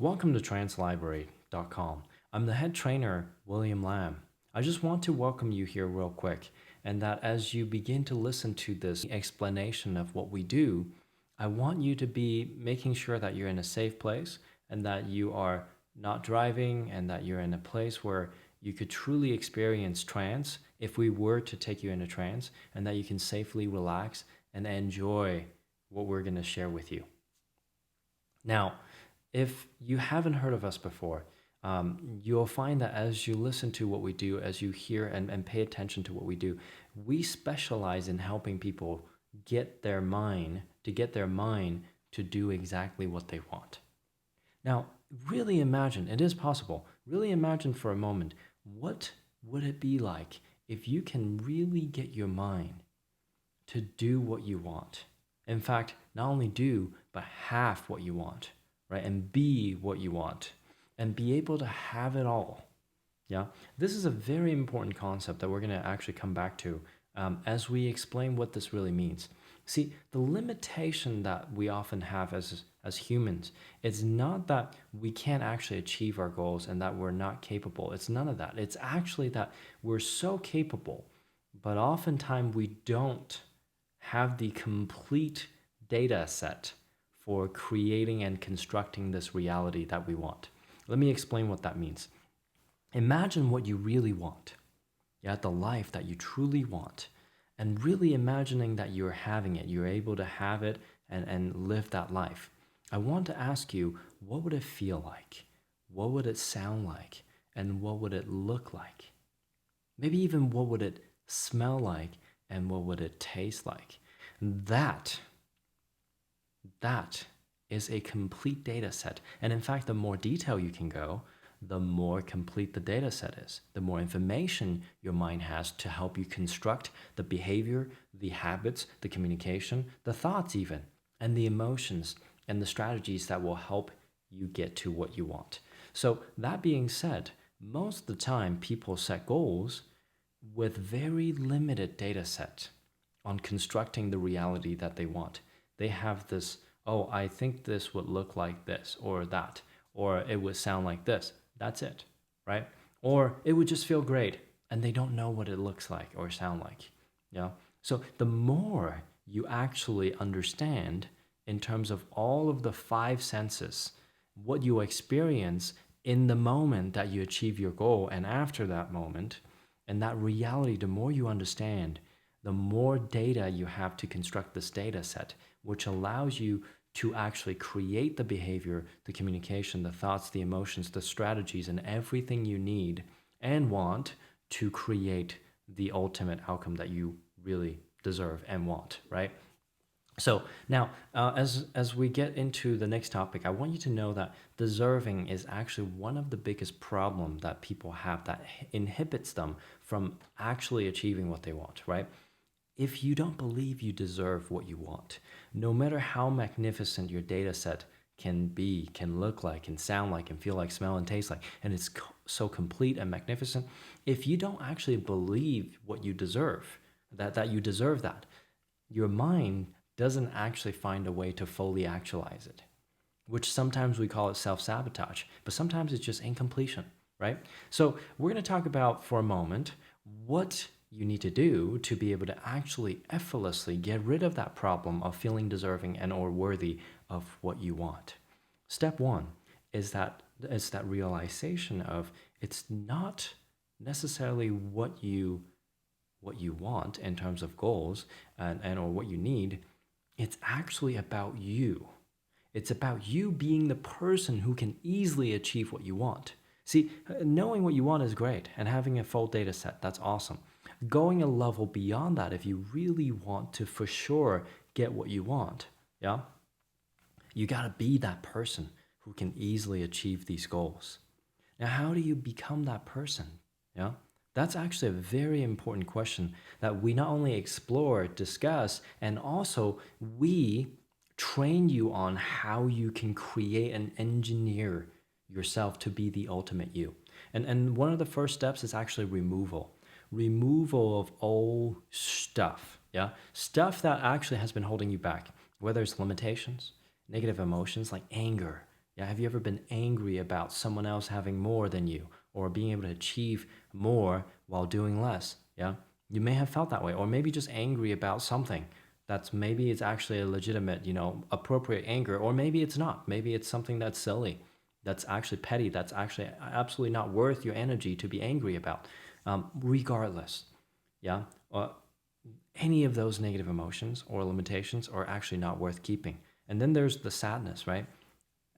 Welcome to translibrary.com. I'm the head trainer, William Lamb. I just want to welcome you here real quick, and that as you begin to listen to this explanation of what we do, I want you to be making sure that you're in a safe place and that you are not driving and that you're in a place where you could truly experience trance if we were to take you into trance, and that you can safely relax and enjoy what we're going to share with you. Now, if you haven't heard of us before, you'll find that as you listen to what we do, as you hear and pay attention to what we do, we specialize in helping people get their mind to do exactly what they want. Now, really imagine, it is possible, really imagine for a moment, what would it be like if you can really get your mind to do what you want? In fact, not only do, but have what you want, right? And be what you want and be able to have it all. Yeah, this is a very important concept that we're going to actually come back to as we explain what this really means. See, the limitation that we often have as humans, it's not that we can't actually achieve our goals and that we're not capable. It's none of that. It's actually that we're so capable, but oftentimes we don't have the complete data set for creating and constructing this reality that we want. Let me explain what that means. Imagine what you really want. Yeah, the life that you truly want. And really imagining that you're having it, you're able to have it and live that life. I want to ask you, what would it feel like? What would it sound like? And what would it look like? Maybe even what would it smell like and what would it taste like? That is a complete data set. And in fact, the more detail you can go, the more complete the data set is, the more information your mind has to help you construct the behavior, the habits, the communication, the thoughts even, and the emotions and the strategies that will help you get to what you want. So that being said, most of the time people set goals with very limited data set on constructing the reality that they want. They have this, oh, I think this would look like this or that, or it would sound like this. That's it, right? Or it would just feel great and they don't know what it looks like or sound like. Yeah. So the more you actually understand in terms of all of the five senses, what you experience in the moment that you achieve your goal and after that moment, and that reality, the more you understand, the more data you have to construct this data set, which allows you to actually create the behavior, the communication, the thoughts, the emotions, the strategies, and everything you need and want to create the ultimate outcome that you really deserve and want, right? So now, as we get into the next topic, I want you to know that deserving is actually one of the biggest problems that people have that inhibits them from actually achieving what they want, right? If you don't believe you deserve what you want, no matter how magnificent your data set can be, can look like, can sound like, can feel like, smell and taste like, and it's so complete and magnificent, if you don't actually believe what you deserve, that you deserve that, your mind doesn't actually find a way to fully actualize it, which sometimes we call it self-sabotage, but sometimes it's just incompletion, right? So we're going to talk about for a moment what you need to do to be able to actually effortlessly get rid of that problem of feeling deserving and or worthy of what you want. Step one is that realization of it's not necessarily what you want in terms of goals and or what you need. It's actually about you. It's about you being the person who can easily achieve what you want. See, knowing what you want is great, and having a full data set, that's awesome. Going a level beyond that, if you really want to for sure get what you want, yeah, you got to be that person who can easily achieve these goals. Now, how do you become that person? Yeah, that's actually a very important question that we not only explore, discuss, and also we train you on how you can create and engineer yourself to be the ultimate you. And one of the first steps is actually removal of old stuff, yeah, stuff that actually has been holding you back, whether it's limitations, negative emotions like anger, Yeah, have you ever been angry about someone else having more than you or being able to achieve more while doing less? Yeah, you may have felt that way, or maybe just angry about something that's maybe it's actually a legitimate, appropriate anger, or maybe it's not. Maybe it's something that's silly, that's actually petty, that's actually absolutely not worth your energy to be angry about. Regardless, yeah, any of those negative emotions or limitations are actually not worth keeping. And then there's the sadness, right?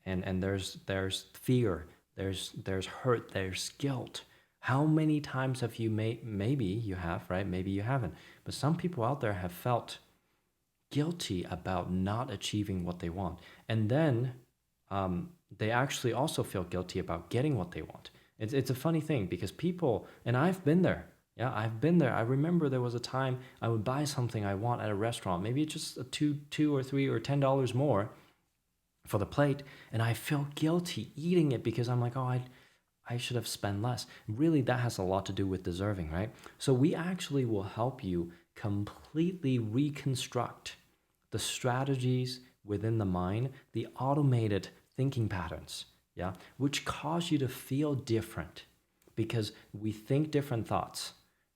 And there's fear, there's hurt, there's guilt. How many times have you maybe you have, right? Maybe you haven't. But some people out there have felt guilty about not achieving what they want. And then they actually also feel guilty about getting what they want. It's a funny thing because people, and I've been there. Yeah, I've been there. I remember there was a time I would buy something I want at a restaurant. Maybe it's just a two or three or $10 more for the plate, and I feel guilty eating it because I'm like, oh, I should have spent less. Really, that has a lot to do with deserving, right? So we actually will help you completely reconstruct the strategies within the mind, the automated thinking patterns, yeah, which cause you to feel different because we think different thoughts.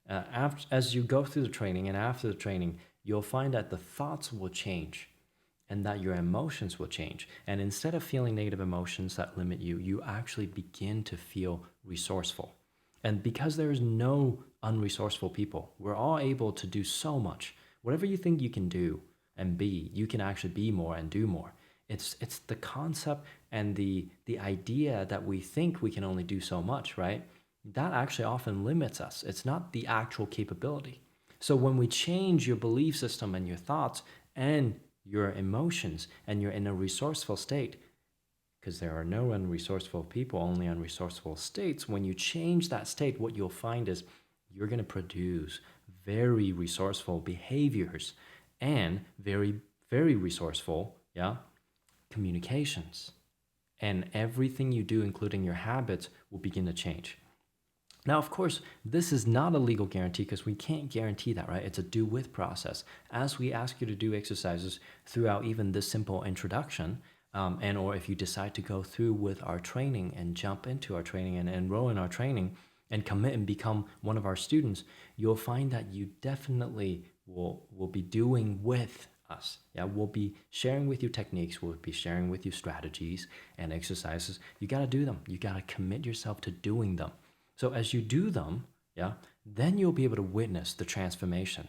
As you go through the training and after the training, you'll find that the thoughts will change and that your emotions will change. And instead of feeling negative emotions that limit you, you actually begin to feel resourceful. And because there is no unresourceful people, we're all able to do so much. Whatever you think you can do and be, you can actually be more and do more. It's the concept and the idea that we think we can only do so much, right? That actually often limits us. It's not the actual capability. So when we change your belief system and your thoughts and your emotions and you're in a resourceful state, because there are no unresourceful people, only unresourceful states. When you change that state, what you'll find is you're going to produce very resourceful behaviors and very, very resourceful, yeah, communications. And everything you do, including your habits, will begin to change. Now, of course, this is not a legal guarantee because we can't guarantee that, right? It's a do with process. As we ask you to do exercises throughout even this simple introduction, and or if you decide to go through with our training and jump into our training and enroll in our training and commit and become one of our students, you'll find that you definitely will be doing with us. Yeah, we'll be sharing with you techniques, we'll be sharing with you strategies and exercises. You got to do them. You got to commit yourself to doing them. So as you do them, yeah, then you'll be able to witness the transformation,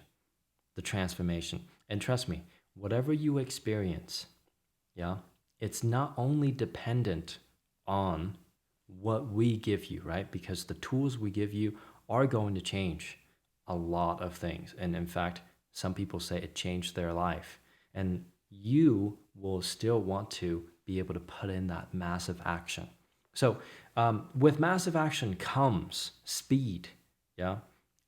the transformation. And trust me, whatever you experience, yeah, it's not only dependent on what we give you, right? Because the tools we give you are going to change a lot of things. And in fact, some people say it changed their life. And you will still want to be able to put in that massive action. So with massive action comes speed, yeah,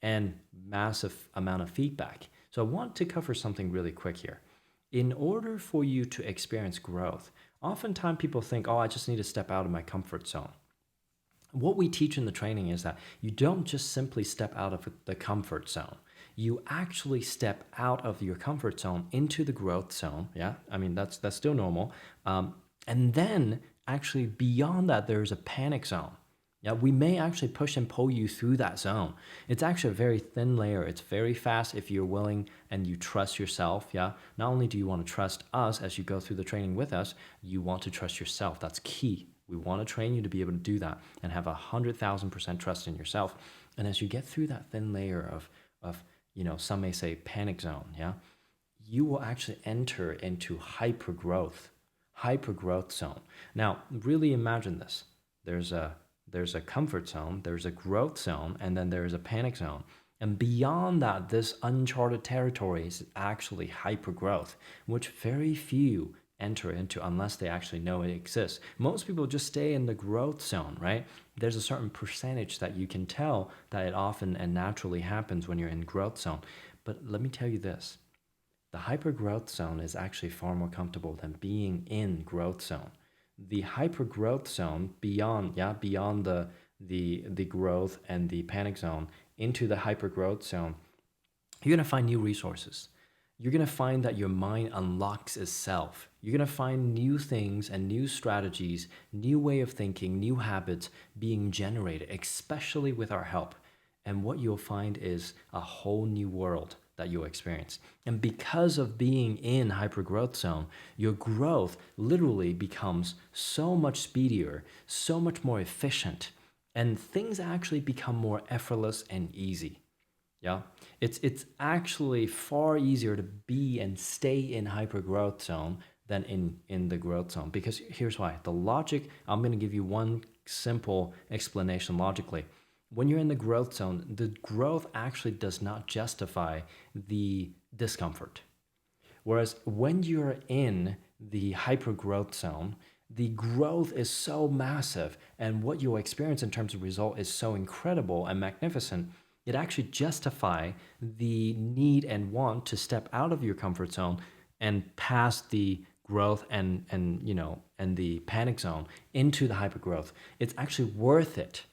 and massive amount of feedback. So I want to cover something really quick here. In order for you to experience growth, oftentimes people think, oh, I just need to step out of my comfort zone. What we teach in the training is that you don't just simply step out of the comfort zone. You actually step out of your comfort zone into the growth zone. Yeah, I mean, that's still normal. And then actually beyond that, there's a panic zone. Yeah, we may actually push and pull you through that zone. It's actually a very thin layer. It's very fast if you're willing and you trust yourself. Yeah, not only do you want to trust us as you go through the training with us, you want to trust yourself. That's key. We want to train you to be able to do that and have 100,000% trust in yourself. And as you get through that thin layer of some may say panic zone, yeah, you will actually enter into hyper growth zone. Now, really imagine this. There's a comfort zone, there's a growth zone, and then there's a panic zone. And beyond that, this uncharted territory is actually hyper growth, which very few enter into unless they actually know it exists. Most people just stay in the growth zone, right? There's a certain percentage that you can tell that it often and naturally happens when you're in growth zone. But let me tell you this. The hypergrowth zone is actually far more comfortable than being in growth zone. The hypergrowth zone beyond the growth and the panic zone into the hypergrowth zone, you're gonna find new resources. you're going to find that your mind unlocks itself. You're going to find new things and new strategies, new way of thinking, new habits being generated, especially with our help. And what you'll find is a whole new world that you'll experience. And because of being in hypergrowth zone, your growth literally becomes so much speedier, so much more efficient, and things actually become more effortless and easy. Yeah, it's actually far easier to be and stay in hyper growth zone than in the growth zone, because here's why. The logic, I'm going to give you one simple explanation logically. When you're in the growth zone, the growth actually does not justify the discomfort. Whereas when you're in the hyper growth zone, the growth is so massive and what you'll experience in terms of result is so incredible and magnificent. It actually justify the need and want to step out of your comfort zone and pass the growth and the panic zone into the hyper growth. It's actually worth it.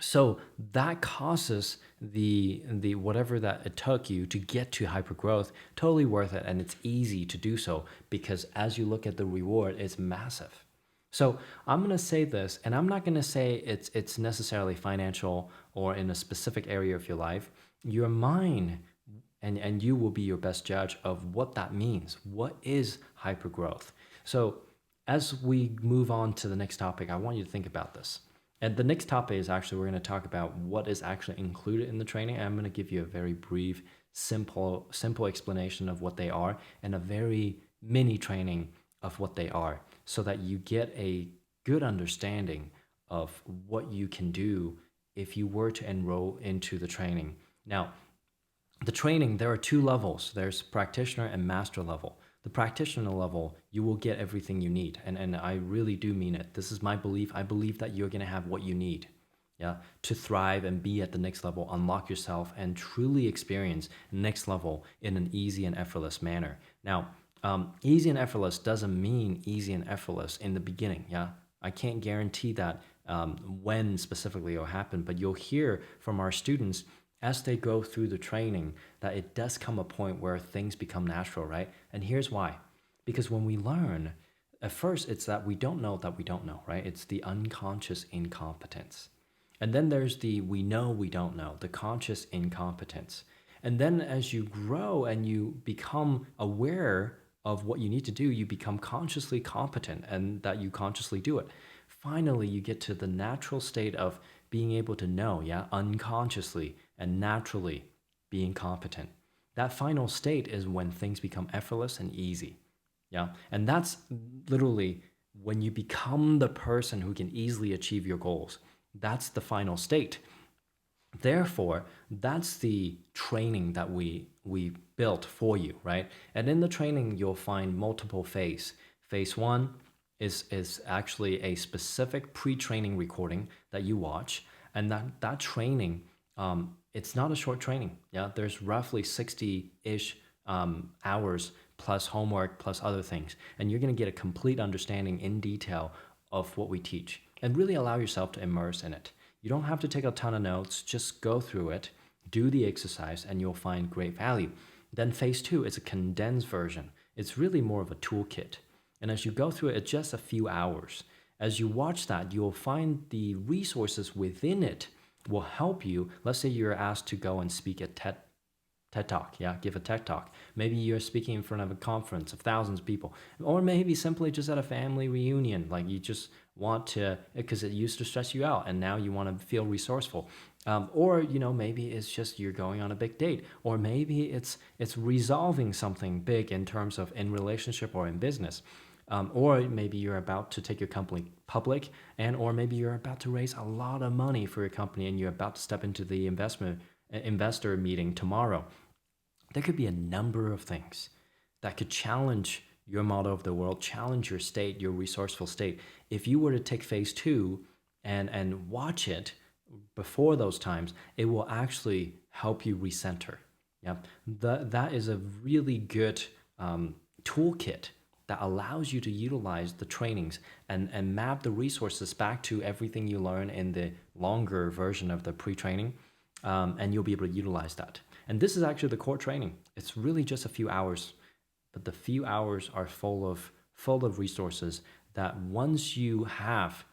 So that causes the whatever that it took you to get to hypergrowth totally worth it, and it's easy to do so because as you look at the reward, it's massive. So I'm gonna say this, and I'm not gonna say it's necessarily financial or in a specific area of your life. Your mind and you will be your best judge of what that means. What is hypergrowth? So as we move on to the next topic, I want you to think about this. And the next topic is actually, we're going to talk about what is actually included in the training. And I'm going to give you a very brief, simple explanation of what they are and a very mini training of what they are so that you get a good understanding of what you can do if you were to enroll into the training. Now, the training, there are two levels. There's practitioner and master level. The practitioner level, you will get everything you need. And I really do mean it. This is my belief. I believe that you're going to have what you need, yeah, to thrive and be at the next level, unlock yourself, and truly experience next level in an easy and effortless manner. Now, easy and effortless doesn't mean easy and effortless in the beginning, yeah? I can't guarantee that when specifically it'll happen, but you'll hear from our students as they go through the training that it does come a point where things become natural, right? And here's why. Because when we learn, at first it's that we don't know, right? It's the unconscious incompetence. And then there's the we know we don't know, the conscious incompetence. And then as you grow and you become aware of what you need to do, you become consciously competent and that you consciously do it. Finally, you get to the natural state of being able to know, yeah, unconsciously and naturally being competent. That final state is when things become effortless and easy. Yeah. And that's literally when you become the person who can easily achieve your goals. That's the final state. Therefore, that's the training that we built for you, right? And in the training, you'll find multiple phases. Phase one is actually a specific pre-training recording that you watch, and that training, it's not a short training. Yeah, there's roughly 60-ish hours plus homework plus other things, and you're going to get a complete understanding in detail of what we teach, and really allow yourself to immerse in it. You don't have to take a ton of notes, just go through it, do the exercise, and you'll find great value. Then phase two is a condensed version. It's really more of a toolkit. And as you go through it, it's just a few hours. As you watch that, you'll find the resources within it will help you. Let's say you're asked to go and speak at TED Talk, yeah, give a TED Talk. Maybe you're speaking in front of a conference of thousands of people, or maybe simply just at a family reunion, like you just want to, because it used to stress you out, and now you want to feel resourceful. Or maybe it's just you're going on a big date, or maybe it's resolving something big in terms of in relationship or in business. Or maybe you're about to take your company public, or maybe you're about to raise a lot of money for your company and you're about to step into the investor meeting tomorrow. There could be a number of things that could challenge your model of the world, challenge your state, your resourceful state. If you were to take phase two and watch it before those times, it will actually help you recenter. Yeah, that is a really good toolkit that allows you to utilize the trainings and map the resources back to everything you learn in the longer version of the pre-training, and you'll be able to utilize that. And this is actually the core training. It's really just a few hours, but the few hours are full of resources that once you have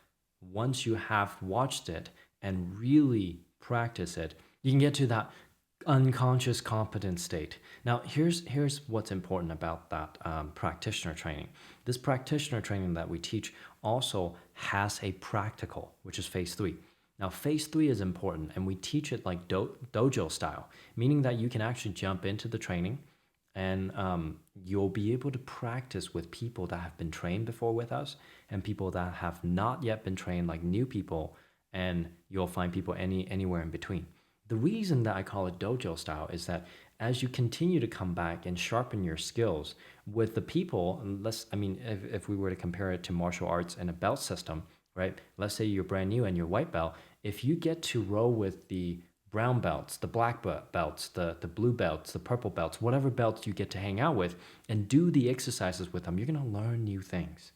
watched it and really practice it, you can get to that unconscious competent state. Now, here's what's important about that practitioner training. This practitioner training that we teach also has a practical, which is phase 3. Now, phase 3 is important, and we teach it like dojo style, meaning that you can actually jump into the training, and you'll be able to practice with people that have been trained before with us and people that have not yet been trained, like new people, and you'll find people anywhere in between. The reason that I call it dojo style is that as you continue to come back and sharpen your skills with the people, if we were to compare it to martial arts and a belt system, right? Let's say you're brand new and you're white belt. If you get to roll with the brown belts, the black belts, the blue belts, the purple belts, whatever belts you get to hang out with and do the exercises with them, you're going to learn new things.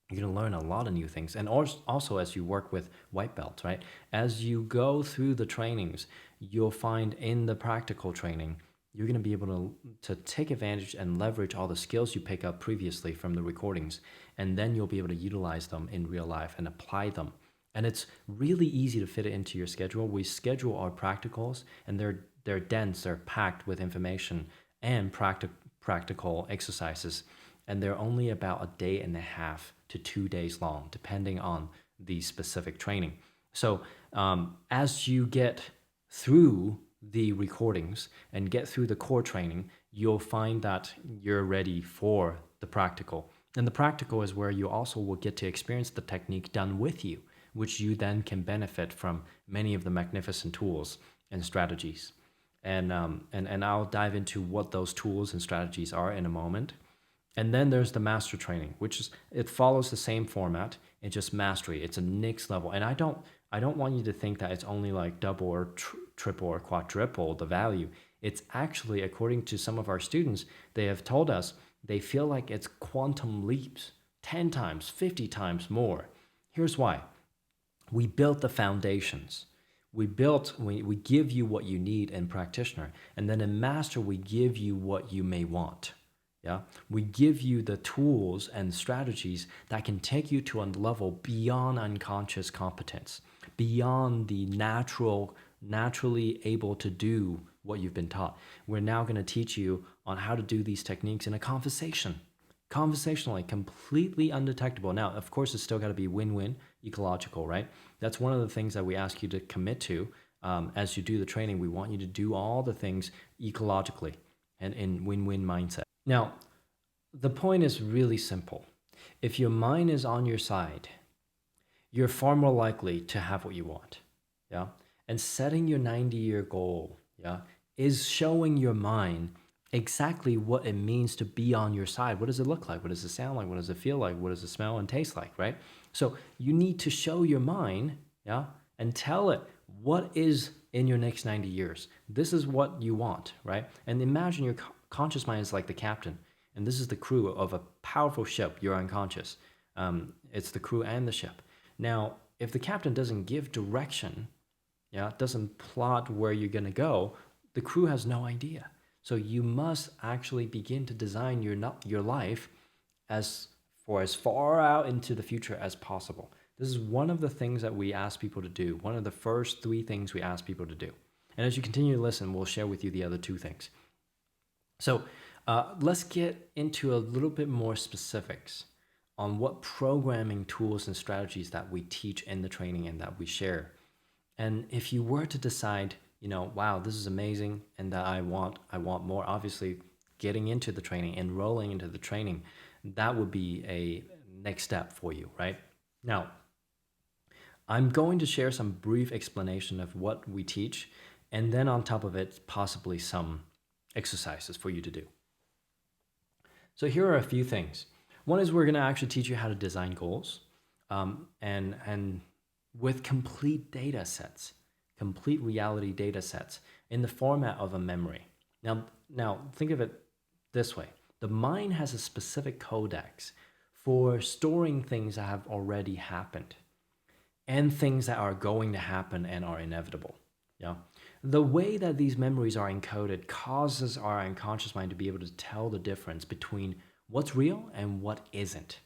You're going to learn a lot of new things. And also as you work with white belts, right? As you go through the trainings, you'll find in the practical training, you're going to be able to take advantage and leverage all the skills you pick up previously from the recordings. And then you'll be able to utilize them in real life and apply them. And it's really easy to fit it into your schedule. We schedule our practicals, and they're dense, they're packed with information and practical exercises. And they're only about a day and a half to 2 days long, depending on the specific training. So as you get through the recordings and get through the core training, you'll find that you're ready for the practical. And the practical is where you also will get to experience the technique done with you, which you then can benefit from many of the magnificent tools and strategies. And I'll dive into what those tools and strategies are in a moment. And then there's the master training, it follows the same format. It's just mastery. It's a next level. And I don't want you to think that it's only like double or triple or quadruple the value. It's actually, according to some of our students, they have told us they feel like it's quantum leaps, 10 times, 50 times more. Here's why. We built the foundations. We give you what you need in practitioner. And then in master, we give you what you may want. Yeah, we give you the tools and strategies that can take you to a level beyond unconscious competence, beyond the naturally able to do what you've been taught. We're now going to teach you on how to do these techniques in a conversationally, completely undetectable. Now, of course, it's still got to be win-win, ecological, right? That's one of the things that we ask you to commit to as you do the training. We want you to do all the things ecologically and in win-win mindset. Now, the point is really simple. If your mind is on your side, you're far more likely to have what you want. Yeah. And setting your 90-year goal, yeah, is showing your mind exactly what it means to be on your side. What does it look like? What does it sound like? What does it feel like? What does it smell and taste like, right? So you need to show your mind, yeah, and tell it what is in your next 90 years. This is what you want, right? And imagine your conscious mind is like the captain, and this is the crew of a powerful ship. You're unconscious. It's the crew and the ship. Now, if the captain doesn't give direction, yeah, doesn't plot where you're gonna go, the crew has no idea. So you must actually begin to design your life as far out into the future as possible. This is one of the things that we ask people to do. One of the first 3 things we ask people to do. And as you continue to listen, we'll share with you the other 2 things. So let's get into a little bit more specifics on what programming tools and strategies that we teach in the training and that we share. And if you were to decide, wow, this is amazing and that I want more, obviously getting into the training, enrolling into the training, that would be a next step for you, right? Now, I'm going to share some brief explanation of what we teach, and then on top of it, possibly some exercises for you to do. So here are a few things. One is we're going to actually teach you how to design goals, and with complete data sets, complete reality data sets in the format of a memory. Now think of it this way. The mind has a specific codex for storing things that have already happened and things that are going to happen and are inevitable. Yeah. The way that these memories are encoded causes our unconscious mind to be able to tell the difference between what's real and what isn't.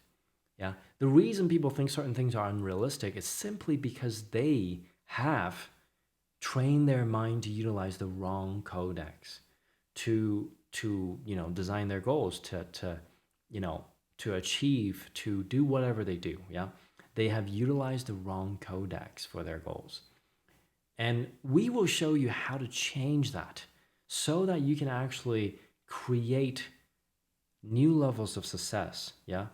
Yeah. The reason people think certain things are unrealistic is simply because they have trained their mind to utilize the wrong codex to design their goals to you know to achieve, to do whatever they do. Yeah. They have utilized the wrong codex for their goals. And we will show you how to change that so that you can actually create new levels of success. Yeah.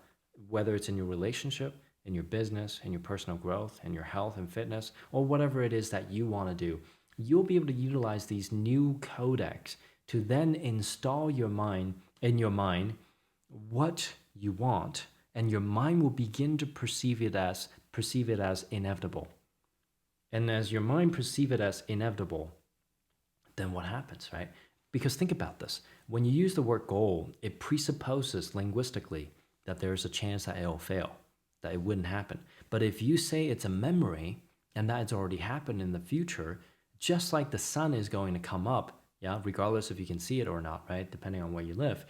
Whether it's in your relationship, in your business, in your personal growth, in your health and fitness, or whatever it is that you want to do, you'll be able to utilize these new codecs to then install in your mind what you want, and your mind will begin to perceive it as inevitable. And as your mind perceive it as inevitable, then what happens, right? Because think about this. When you use the word goal, it presupposes linguistically that there's a chance that it'll fail, that it wouldn't happen. But if you say it's a memory and that it's already happened in the future, just like the sun is going to come up, yeah, regardless if you can see it or not, right? Depending on where you live.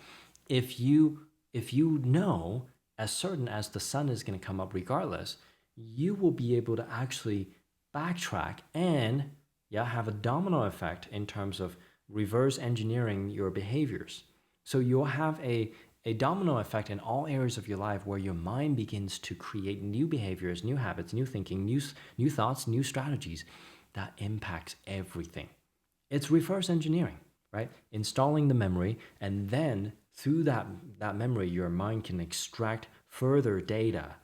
If you know as certain as the sun is going to come up regardless, you will be able to actually backtrack and, yeah, have a domino effect in terms of reverse engineering your behaviors. So you'll have a domino effect in all areas of your life where your mind begins to create new behaviors, new habits, new thinking, new thoughts, new strategies that impacts everything. It's reverse engineering, right? Installing the memory, and then through that memory, your mind can extract further data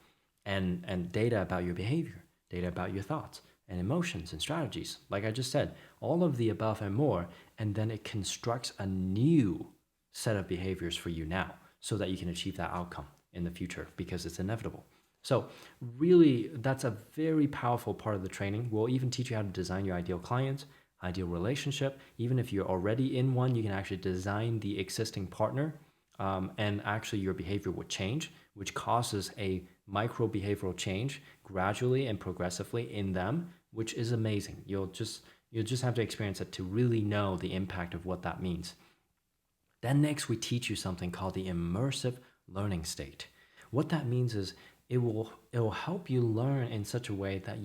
and data about your behavior, data about your thoughts and emotions and strategies. Like I just said, all of the above and more, and then it constructs a new set of behaviors for you now so that you can achieve that outcome in the future because it's inevitable. So, really, that's a very powerful part of the training. We'll even teach you how to design your ideal client, ideal relationship. Even if you're already in one, you can actually design the existing partner, and actually your behavior would change, which causes a micro behavioral change gradually and progressively in them, which is amazing. You'll just have to experience it to really know the impact of what that means. Then next we teach you something called the immersive learning state. What that means is it will help you learn in such a way that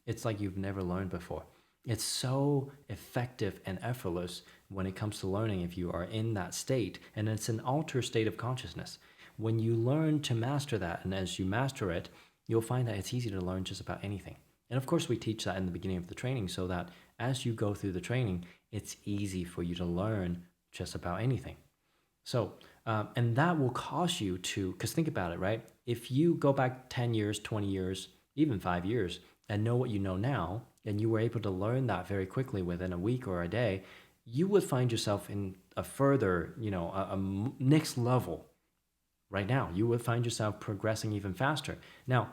it's like you've never learned before. It's so effective and effortless when it comes to learning if you are in that state, and it's an altered state of consciousness. When you learn to master that, and as you master it, you'll find that it's easy to learn just about anything. And of course, we teach that in the beginning of the training so that as you go through the training, it's easy for you to learn just about anything. So, and that will cause you to, because think about it, right? If you go back 10 years, 20 years, even 5 years, and know what you know now, and you were able to learn that very quickly within a week or a day, you would find yourself in a further, next level right now. You would find yourself progressing even faster. Now,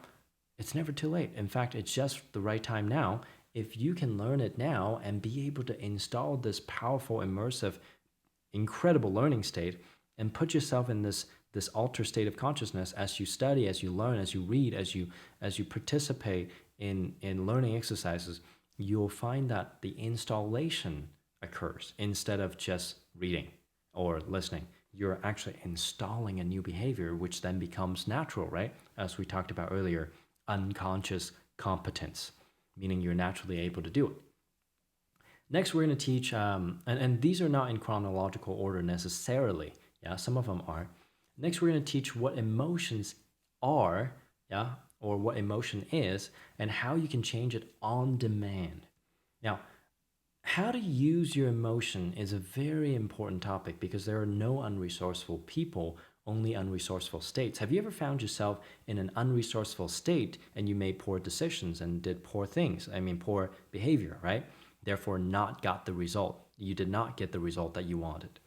it's never too late. In fact, it's just the right time now. If you can learn it now and be able to install this powerful, immersive, incredible learning state and put yourself in this altered state of consciousness as you study, as you learn, as you read, as you participate in learning exercises, you'll find that the installation occurs instead of just reading or listening. You're actually installing a new behavior, which then becomes natural, right? As we talked about earlier, unconscious competence, meaning you're naturally able to do it. Next, we're going to teach, and these are not in chronological order necessarily. Yeah, some of them are. Next, we're going to teach what emotions are, yeah, or what emotion is, and how you can change it on demand. Now, how to use your emotion is a very important topic because there are no unresourceful people, only unresourceful states. Have you ever found yourself in an unresourceful state and you made poor decisions and did poor things? I mean, poor behavior, right? Therefore, not got the result. You did not get the result that you wanted.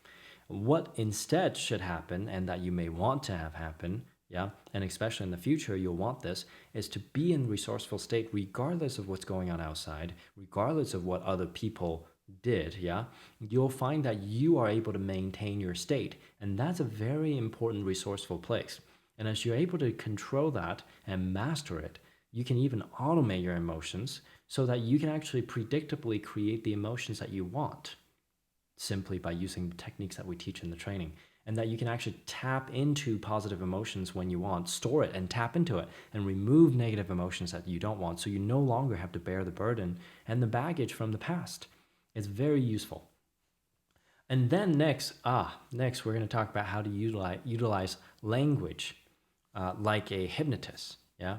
What instead should happen, and that you may want to have happen, yeah, and especially in the future, you'll want this, is to be in resourceful state regardless of what's going on outside, regardless of what other people did, yeah, you'll find that you are able to maintain your state. And that's a very important resourceful place. And as you're able to control that and master it, You can even automate your emotions so that you can actually predictably create the emotions that you want simply by using the techniques that we teach in the training. And that you can actually tap into positive emotions when you want, store it and tap into it, and remove negative emotions that you don't want, so you no longer have to bear the burden and the baggage from the past. It's very useful. And then next we're going to talk about how to utilize language like a hypnotist, yeah,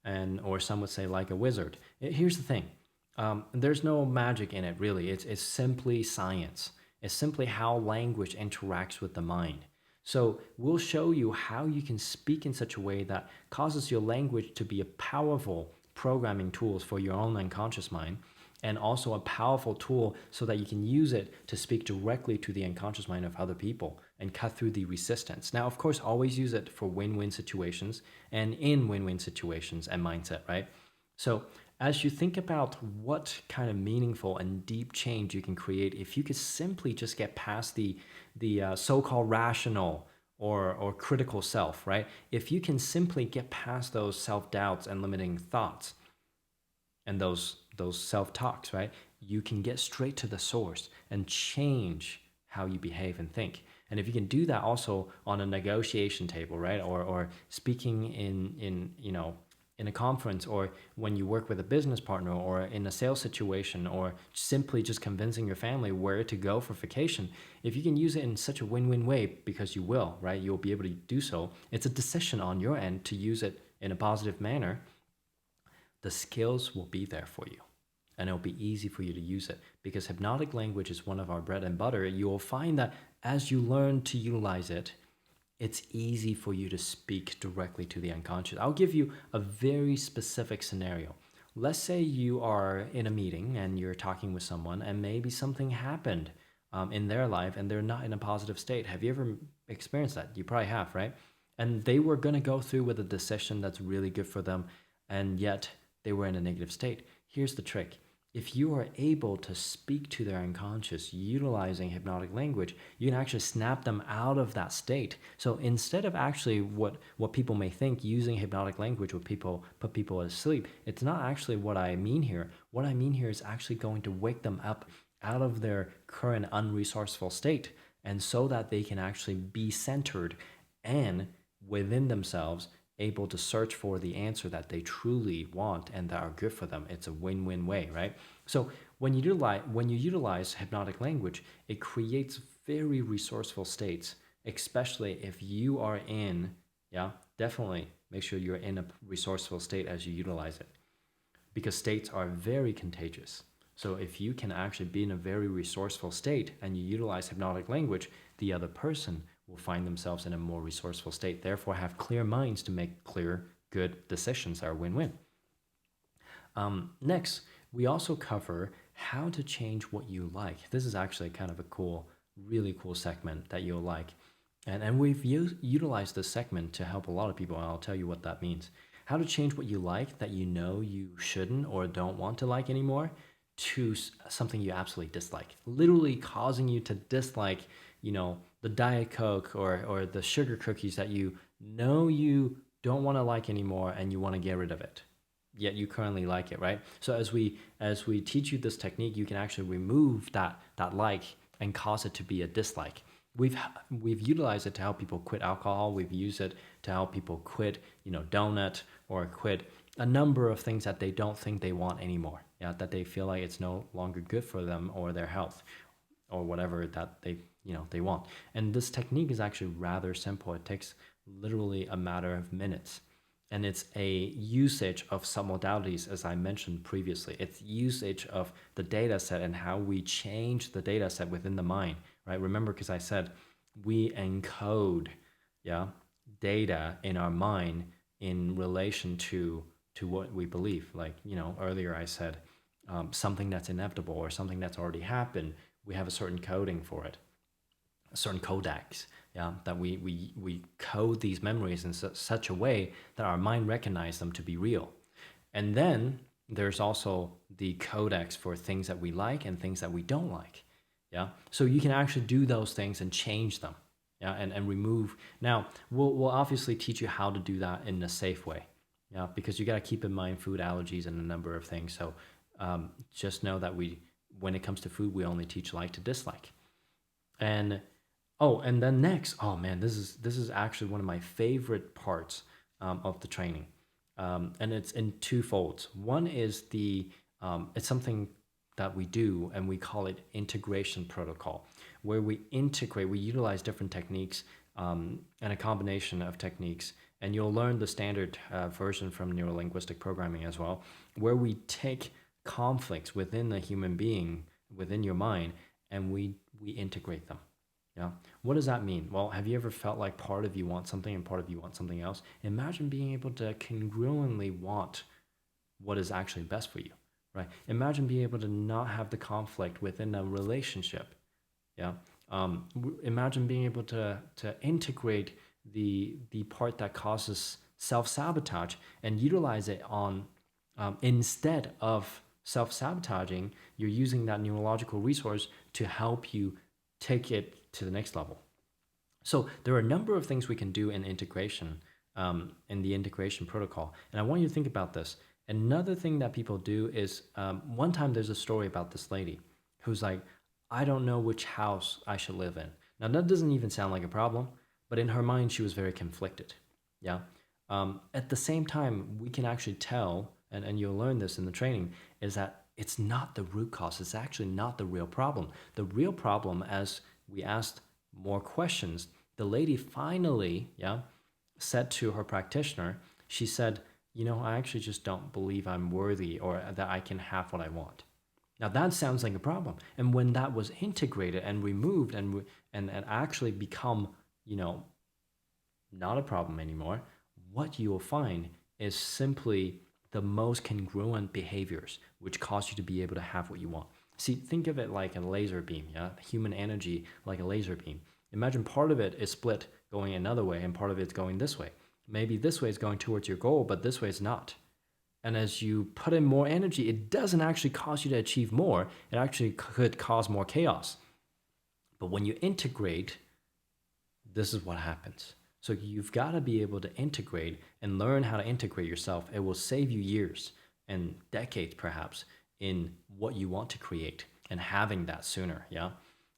and or some would say like a wizard. Here's the thing: there's no magic in it, really. It's simply science. It's simply how language interacts with the mind. So we'll show you how you can speak in such a way that causes your language to be a powerful programming tools for your own unconscious mind, and also a powerful tool so that you can use it to speak directly to the unconscious mind of other people and cut through the resistance. Now, of course, always use it for win-win situations and in win-win situations and mindset, right? So as you think about what kind of meaningful and deep change you can create if you could simply just get past the so-called rational or critical self, right? If you can simply get past those self-doubts and limiting thoughts and those self-talks, right? You can get straight to the source and change how you behave and think. And if you can do that also on a negotiation table, right? Or speaking in a conference, or when you work with a business partner, or in a sales situation, or simply just convincing your family where to go for vacation, if you can use it in such a win-win way, because you will, right? You'll be able to do so. It's a decision on your end to use it in a positive manner. The skills will be there for you, and it'll be easy for you to use it, because hypnotic language is one of our bread and butter. You will find that as you learn to utilize it, it's easy for you to speak directly to the unconscious. I'll give you a very specific scenario. Let's say you are in a meeting and you're talking with someone, and maybe something happened in their life and they're not in a positive state. Have you ever experienced that? You probably have, right? And they were going to go through with a decision that's really good for them, and yet they were in a negative state. Here's the trick: if you are able to speak to their unconscious utilizing hypnotic language, you can actually snap them out of that state. So instead of actually what people may think, using hypnotic language would put people asleep, it's not actually what I mean here. What I mean here is actually going to wake them up out of their current unresourceful state, and so that they can actually be centered and within themselves, able to search for the answer that they truly want and that are good for them. It's a win-win way, right? So when you utilize hypnotic language, it creates very resourceful states, especially if you are in, yeah, definitely make sure you're in a resourceful state as you utilize it, because states are very contagious. So if you can actually be in a very resourceful state and you utilize hypnotic language, the other person will find themselves in a more resourceful state, therefore have clear minds to make clear, good decisions that are win-win. Next, we also cover how to change what you like. This is actually kind of a cool, really cool segment that you'll like. And we've utilized this segment to help a lot of people, and I'll tell you what that means. How to change what you like that you know you shouldn't or don't want to like anymore, to something you absolutely dislike, literally causing you to dislike, the Diet Coke or the sugar cookies that you know you don't want to like anymore and you want to get rid of it, yet you currently like it, right? So as we teach you this technique, you can actually remove that like and cause it to be a dislike. We've utilized it to help people quit alcohol. We've used it to help people quit, donut, or quit a number of things that they don't think they want anymore. Yeah, that they feel like it's no longer good for them or their health or whatever that they want. And this technique is actually rather simple. It takes literally a matter of minutes. And it's a usage of submodalities, as I mentioned previously. It's usage of the data set and how we change the data set within the mind, right? Remember, because I said we encode, yeah, data in our mind in relation to what we believe. Like, earlier I said something that's inevitable or something that's already happened, we have a certain coding for it, a certain codex, yeah, that we code these memories in such a way that our mind recognizes them to be real. And then there's also the codex for things that we like and things that we don't like, yeah. So you can actually do those things and change them, yeah, and remove. Now we'll obviously teach you how to do that in a safe way, Yeah, because you got to keep in mind food allergies and a number of things. So just know that when it comes to food, we only teach like to dislike. And oh, and then next, oh man, this is actually one of my favorite parts of the training, and it's in two folds. One is it's something that we do, and we call it integration protocol, where we utilize different techniques and a combination of techniques, and you'll learn the standard version from neurolinguistic programming as well, where we take conflicts within a human being, within your mind, and we integrate them. Yeah. What does that mean? Well, have you ever felt like part of you wants something and part of you wants something else? Imagine being able to congruently want what is actually best for you, right? Imagine being able to not have the conflict within a relationship. Yeah. Imagine being able to integrate the part that causes self-sabotage and utilize it on instead of self-sabotaging, you're using that neurological resource to help you take it to the next level. So there are a number of things we can do in integration, in the integration protocol. And I want you to think about this. Another thing that people do is one time there's a story about this lady who's like, I don't know which house I should live in. Now, that doesn't even sound like a problem, but in her mind, she was very conflicted. Yeah. At the same time, we can actually tell, and you'll learn this in the training, is that it's not the root cause. It's actually not the real problem. The real problem, as we asked more questions, the lady finally, yeah, said to her practitioner, she said, I actually just don't believe I'm worthy or that I can have what I want. Now that sounds like a problem. And when that was integrated and removed and actually become, you know, not a problem anymore, what you will find is simply the most congruent behaviors which cause you to be able to have what you want. See, think of it like a laser beam, yeah? Human energy like a laser beam. Imagine part of it is split going another way and part of it's going this way. Maybe this way is going towards your goal, but this way is not. And as you put in more energy, it doesn't actually cause you to achieve more. It actually could cause more chaos. But when you integrate, this is what happens. So you've got to be able to integrate and learn how to integrate yourself. It will save you years and decades, perhaps, in what you want to create and having that sooner. Yeah.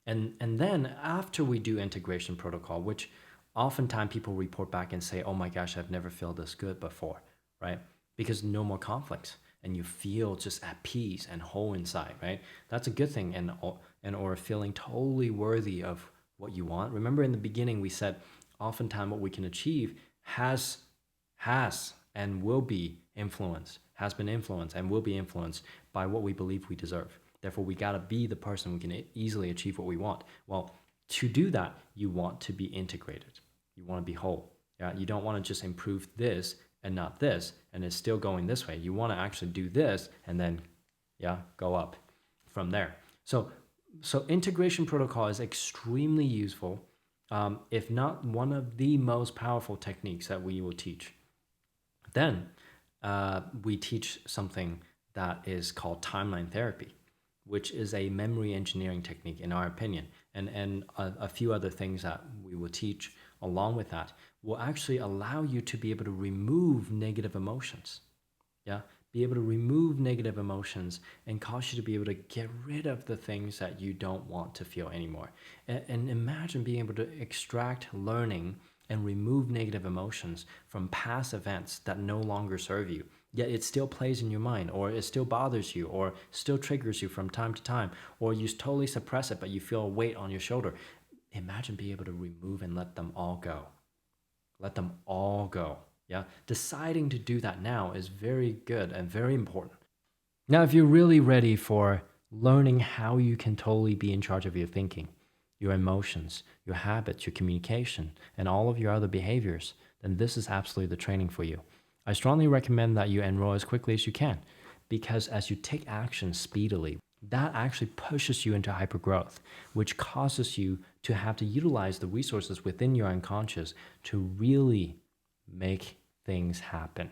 And then after we do integration protocol, which oftentimes people report back and say, oh my gosh, I've never felt this good before, right? Because no more conflicts and you feel just at peace and whole inside, right? That's a good thing, and or feeling totally worthy of what you want. Remember in the beginning we said oftentimes what we can achieve has and will be influenced, has been influenced and will be influenced by what we believe we deserve. Therefore, we got to be the person who can easily achieve what we want. Well, to do that, you want to be integrated. You want to be whole. Yeah? You don't want to just improve this and not this, and it's still going this way. You want to actually do this and then, yeah, go up from there. So integration protocol is extremely useful, if not one of the most powerful techniques that we will teach. Then we teach something that is called timeline therapy, which is a memory engineering technique, in our opinion, and a few other things that we will teach along with that will actually allow you to be able to remove negative emotions. Yeah, be able to remove negative emotions and cause you to be able to get rid of the things that you don't want to feel anymore. And imagine being able to extract learning and remove negative emotions from past events that no longer serve you. Yet it still plays in your mind, or it still bothers you, or still triggers you from time to time, or you totally suppress it, but you feel a weight on your shoulder. Imagine being able to remove and let them all go. Let them all go. Yeah. Deciding to do that now is very good and very important. Now, if you're really ready for learning how you can totally be in charge of your thinking, your emotions, your habits, your communication, and all of your other behaviors, then this is absolutely the training for you. I strongly recommend that you enroll as quickly as you can, because as you take action speedily, that actually pushes you into hypergrowth, which causes you to have to utilize the resources within your unconscious to really make things happen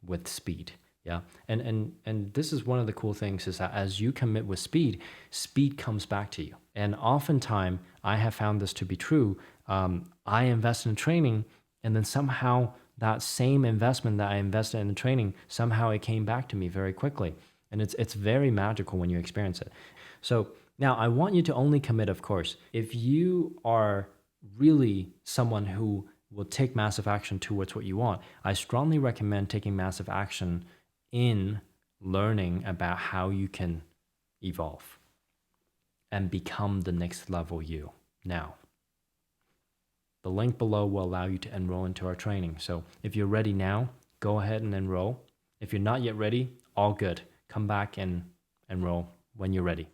with speed. Yeah. And this is one of the cool things, is that as you commit with speed, speed comes back to you. And oftentimes I have found this to be true. I invest in training, and then somehow that same investment that I invested in the training, somehow it came back to me very quickly. And it's very magical when you experience it. So now I want you to only commit, of course, if you are really someone who will take massive action towards what you want. I strongly recommend taking massive action in learning about how you can evolve and become the next level you. Now, the link below will allow you to enroll into our training. So if you're ready now, go ahead and enroll. If you're not yet ready, all good. Come back and enroll when you're ready.